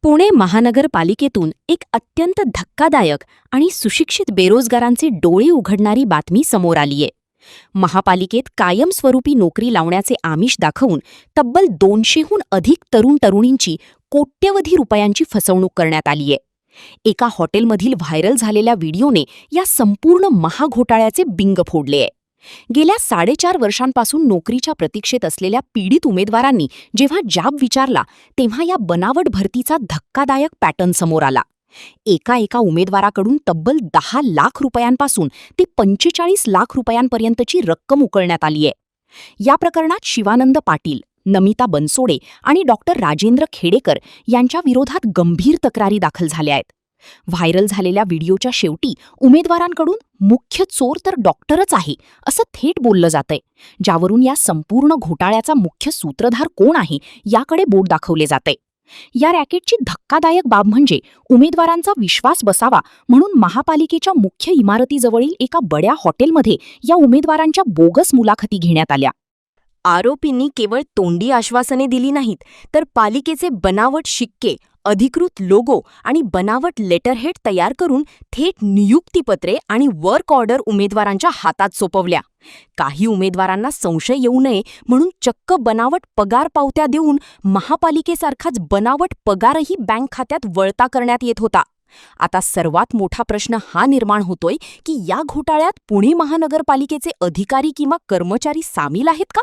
पुणे महानगरपालिकेतून एक अत्यंत धक्कादायक आणि सुशिक्षित बेरोजगारांचे डोळे उघडणारी बातमी समोर आलीये. महापालिकेत कायमस्वरूपी नोकरी लावण्याचे आमिष दाखवून तब्बल 200हून अधिक तरुण-तरुणींची कोट्यवधी रुपयांची फसवणूक करण्यात आलीये. एका हॉटेलमधील व्हायरल झालेल्या व्हिडिओने या संपूर्ण महाघोटाळ्याचे बिंग फोडलेय. गेल्या 4.5 वर्षांपासून नोकरीच्या प्रतीक्षेत असलेल्या पीडित उमेदवारांनी जेव्हा जाब विचारला तेव्हा या बनावट भरतीचा धक्कादायक पॅटर्न समोर आला. एका उमेदवाराकडून तब्बल 10 लाख रुपयांपासून ते 45 लाख रुपयांपर्यंतची रक्कम उकळण्यात आलीय. या प्रकरणात शिवानंद पाटील, नमिता बनसोडे आणि डॉक्टर राजेंद्र खेडेकर यांच्या विरोधात गंभीर तक्रारी दाखल झाल्या आहेत. व्हायरल झालेल्या व्हिडिओच्या शेवटी उमेदवारांकडून मुख्य चोर तर डॉक्टरच आहे असं थेट बोललं जातंय, ज्यावरून या संपूर्ण घोटाळ्याचा मुख्य सूत्रधार कोण आहे याकडे बोट दाखवले जाते. या रॅकेटची धक्कादायक बाब म्हणजे उमेदवारांचा विश्वास बसावा म्हणून महापालिकेच्या मुख्य इमारतीजवळील एका बड्या हॉटेलमध्ये या उमेदवारांच्या बोगस मुलाखती घेण्यात आल्या. आरोपींनी केवळ तोंडी आश्वासने दिली नाहीत, तर पालिकेचे बनावट शिक्के, अधिकृत लोगो आणि बनावट लेटरहेड तयार करून थेट नियुक्तीपत्रे आणि वर्क ऑर्डर उमेदवारांच्या हातात सोपवल्या. काही उमेदवारांना संशय येऊ नये म्हणून चक्क बनावट पगार पावत्या देऊन महापालिकेसारखाच बनावट पगारही बँक खात्यात वळता करण्यात येत होता. आता सर्वात मोठा प्रश्न हा निर्माण होतोय की या घोटाळ्यात पुणे महानगरपालिकेचे अधिकारी किंवा कर्मचारी सामील आहेत का?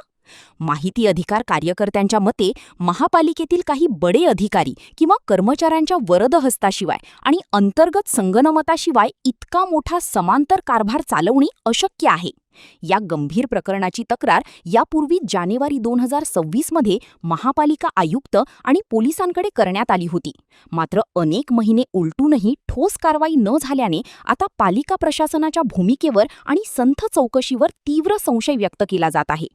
माहिती अधिकार कार्यकर्त्यांच्या मते महापालिकेतील काही बडे अधिकारी किंवा कर्मचाऱ्यांच्या वरदहस्ताशिवाय आणि अंतर्गत संगनमताशिवाय इतका मोठा समांतर कारभार चालवणे अशक्य आहे. या गंभीर प्रकरणाची तक्रार यापूर्वी जानेवारी 2026 मध्ये महापालिका आयुक्त आणि पोलिसांकडे करण्यात आली होती. मात्र अनेक महिने उलटूनही ठोस कारवाई न झाल्याने आता पालिका प्रशासनाच्या भूमिकेवर आणि संथ चौकशीवर तीव्र संशय व्यक्त केला जात आहे.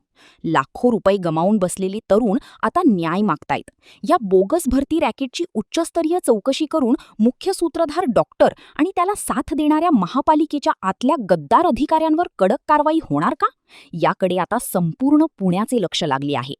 लाखो रुपये गमावून बसलेले तरुण आता न्याय मागतायत. या बोगस भरती रॅकेटची उच्चस्तरीय चौकशी करून मुख्य सूत्रधार डॉक्टर आणि त्याला साथ देणाऱ्या महापालिकेच्या आतल्या गद्दार अधिकाऱ्यांवर कडक कारवाई होणार का? याकडे आता संपूर्ण पुण्याचे लक्ष लागले आहे.